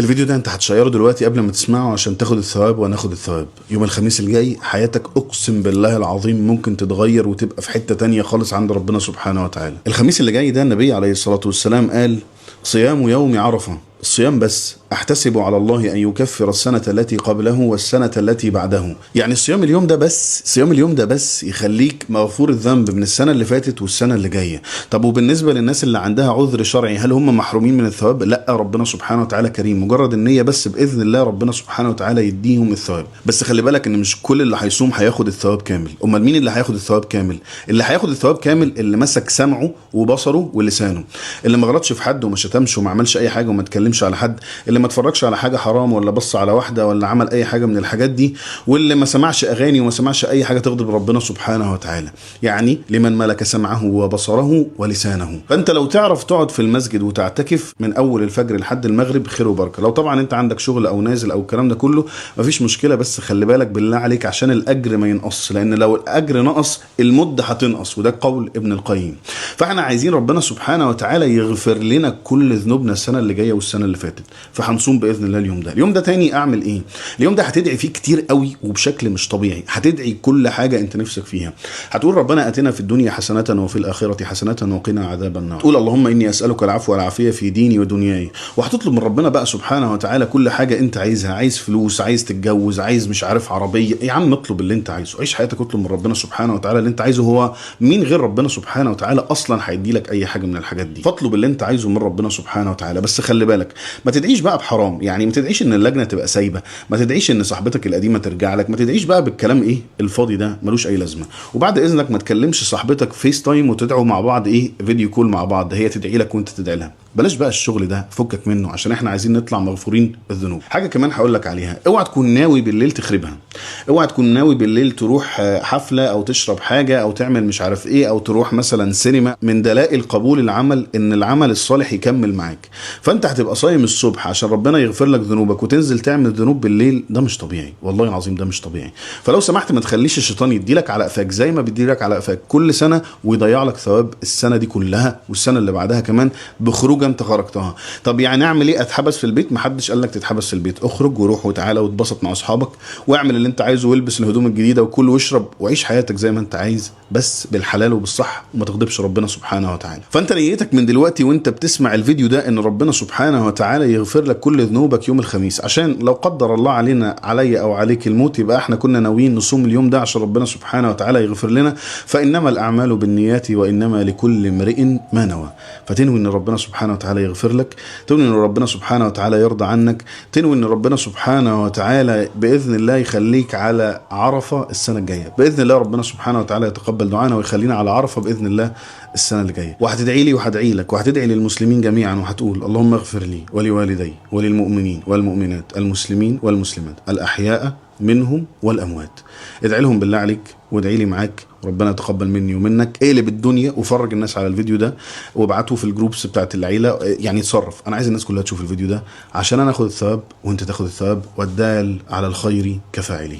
الفيديو ده انت هتشيره دلوقتي قبل ما تسمعه عشان تاخد الثواب وناخد الثواب. يوم الخميس الجاي حياتك اقسم بالله العظيم ممكن تتغير وتبقى في حتة تانية خالص عند ربنا سبحانه وتعالى. الخميس اللي جاي ده النبي عليه الصلاة والسلام قال: صيام يوم عرفة، الصيام بس احتسب على الله ان يكفر السنة التي قبله والسنة التي بعده. يعني صيام اليوم ده بس يخليك مغفور الذنب من السنة اللي فاتت والسنة اللي جاية. طب وبالنسبة للناس اللي عندها عذر شرعي هل هم محرومين من الثواب؟ لا، ربنا سبحانه وتعالى كريم، مجرد النية بس بإذن الله ربنا سبحانه وتعالى يديهم الثواب. بس خلي بالك ان مش كل اللي هيصوم هياخد الثواب كامل. امال مين اللي هياخد الثواب كامل؟ اللي هياخد الثواب كامل اللي مسك سمعه وبصره ولسانه، اللي ما غلطش في حد وما شتمش وما عملش اي حاجة وما اتكلمش على حد، اللي ما اتفرجش على حاجة حرام ولا بص على واحدة ولا عمل اي حاجة من الحاجات دي، واللي ما سمعش اغاني وما سمعش اي حاجة تغضب ربنا سبحانه وتعالى. يعني لمن ملك سمعه وبصره ولسانه. فانت لو تعرف تقعد في المسجد وتعتكف من اول الفجر لحد المغرب خير وبركة. لو طبعا انت عندك شغل او نازل او الكلام ده كله مفيش مشكلة، بس خلي بالك بالله عليك عشان الاجر ما ينقص، لان لو الاجر نقص المدة هتنقص، وده قول ابن القيم. فاحنا عايزين ربنا سبحانه وتعالى يغفر لنا كل ذنوبنا السنة اللي جاية والسنة اللي فاتت، فهنصوم باذن الله اليوم ده تاني اعمل ايه؟ اليوم ده هتدعي فيه كتير قوي وبشكل مش طبيعي، هتدعي كل حاجه انت نفسك فيها. هتقول: ربنا اتنا في الدنيا حسنه وفي الاخره حسنه وقنا عذاب النار. تقول: اللهم اني اسالك العفو والعافيه في ديني ودنياي. وهتطلب من ربنا بقى سبحانه وتعالى كل حاجه انت عايزها، عايز فلوس، عايز تتجوز، عايز مش عارف عربيه، يا عم اطلب اللي انت عايزه، عيش حياتك اطلب من ربنا سبحانه وتعالى اللي انت عايزه. هو مين غير ربنا سبحانه وتعالى اصلا هيدي لك اي حاجه من الحاجات دي؟ فاطلب اللي انت عايزه من ربنا سبحانه وتعالى. بس خلي بالك ما تدعيش بقى بحرام، يعني ما تدعيش ان اللجنه تبقى سايبه، ما تدعيش ان صاحبتك القديمه ترجع لك، ما تدعيش بقى بالكلام الفاضي ده ملوش اي لازمه. وبعد اذنك ما تكلمش صاحبتك فيس تايم وتدعوا مع بعض فيديو كول مع بعض، هي تدعي لك وانت تدعي لها. بلاش بقى الشغل ده، فكك منه عشان احنا عايزين نطلع مغفورين الذنوب. حاجه كمان هقول لك عليها: اوعى تكون ناوي بالليل تخربها، اوعى تكون ناوي بالليل تروح حفله او تشرب حاجه او تعمل مش عارف ايه او تروح مثلا سينما. من دلائل قبول العمل ان العمل الصالح يكمل معاك. فانت هتبقى صايم الصبح عشان ربنا يغفر لك ذنوبك وتنزل تعمل ذنوب بالليل، ده مش طبيعي، والله العظيم ده مش طبيعي. فلو سمحت ما تخليش الشيطان يديلك على قفاك زي ما بيديلك على قفاك كل سنه ويضيع لك ثواب السنه دي كلها والسنه اللي بعدها كمان بخروج انت خرجتها. طب يعني اعمل ايه؟ اتحبس في البيت؟ محدش قال لك تتحبس في البيت. اخرج وروح وتعالى واتبسط مع اصحابك واعمل اللي انت عايزه والبس الهدوم الجديده وكل واشرب وعيش حياتك زي ما انت عايز، بس بالحلال وبالصح وما تغضبش ربنا سبحانه وتعالى. فانت نيتك من دلوقتي وانت بتسمع الفيديو ده ان ربنا سبحانه وتعالى يغفر لك كل ذنوبك يوم الخميس، عشان لو قدر الله علي او عليك الموت يبقى احنا كنا ناويين نصوم اليوم ده عشان ربنا سبحانه وتعالى يغفر لنا. فانما الاعمال بالنيات وانما لكل امرئ ما نوى. فتنوي ان ربنا سبحانه وتعالى يغفر لك، تنوي ان ربنا سبحانه وتعالى يرضى عنك، تنوي ان ربنا سبحانه وتعالى باذن الله يخليك على عرفه السنه الجايه. باذن الله ربنا سبحانه وتعالى يتقبل دعانا ويخلينا على عرفه باذن الله السنه اللي جايه. وهتدعي لي وهدعي لك وهتدعي للمسلمين جميعا وهتقول: اللهم اغفر لي ولوالدي وللمؤمنين والمؤمنات المسلمين والمسلمات الاحياء منهم والاموات. ادعي لهم بالله عليك وادعي لي معاك، ربنا يتقبل مني ومنك. اقلب الدنيا وفرج الناس على الفيديو ده وابعته في الجروبس بتاعت العيله، يعني اتصرف. انا عايز الناس كلها تشوف الفيديو ده عشان انا اخد الثواب وانت تاخد الثواب، والدال على الخير كفاعله.